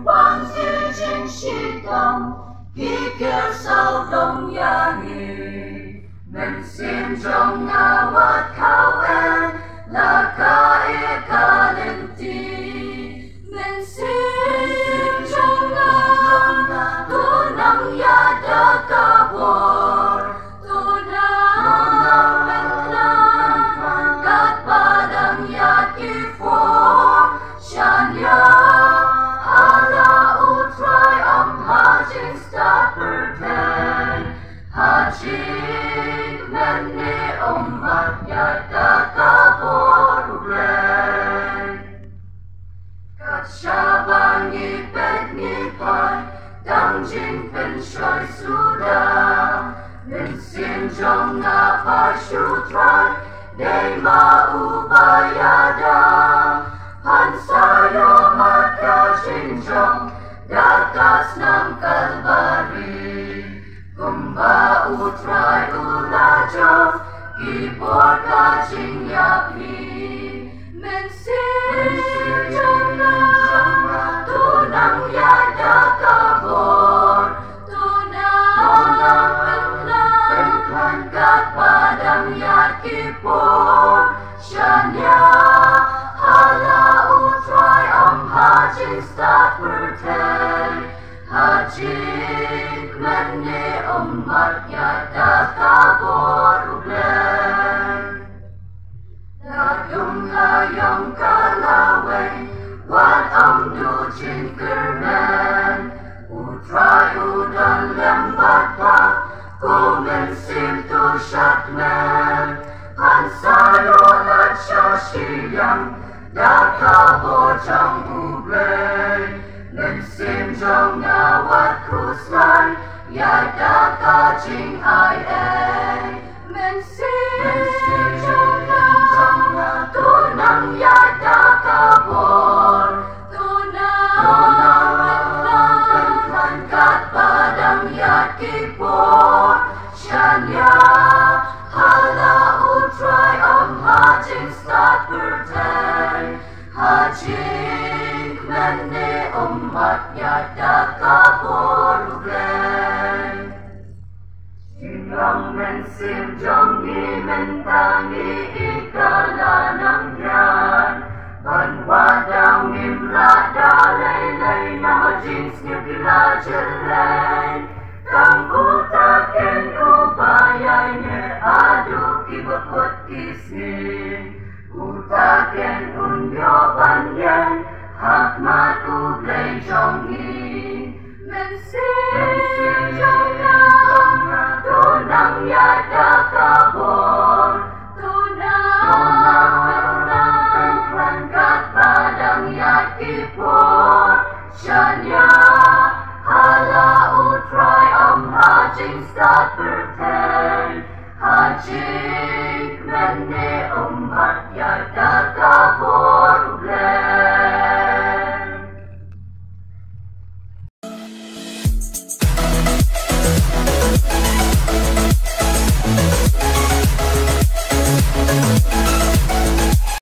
望日进西东，一片骚动呀你，门心中啊我靠岸，拉卡也卡连地，门心中啊都能呀的卡波，都能门啦，kat padang ya kifo, shanya. Hajik meni umat yada kabor Blei. Kat syabang ngipet ngipai, dang jing pen shoy sudah. Min sin jong ngapa syutrai, dey ma ubayada. Pan sayo maka jing jong, dakas nam kalbari. Kumba utrai ulajo, kibor ka jingyapi. Mensin jona, tunang yada kabor. Tunang penklan, kat padang yad kibor. Shanya, hala utrai hajing stat pertay. Hajik meni umat yada kabor Blei. Layong kalaway, wat du jingrwai. Utrai udan lembat pa, kumensim tu syatmen. Pansayo lat syashiyang, da kabor jang Blei. Mensim jong ngawat kuslai, yada ka jing ai ai. Mensim jong tunang yada kabor. Tunang penklan, kat padang yad kibor. Shanya, hala utrai hajing stat pertay. Hajik meni umat yada kabor Blei. Singang mensim jong mentani ikalanang yan. Banwadang imla dalay na hajing snipila jelay. Kang utaken ubayay ne adu kibakot kisnin. Utaken unyo banyan, hakmat Blei jongi. Mensim jona, tunang yada kabor. Tunang penklan, kat padang yad kibor. Shanya, hala utrai hajing stat pertay. Hajik meni umat yada kabor Blei.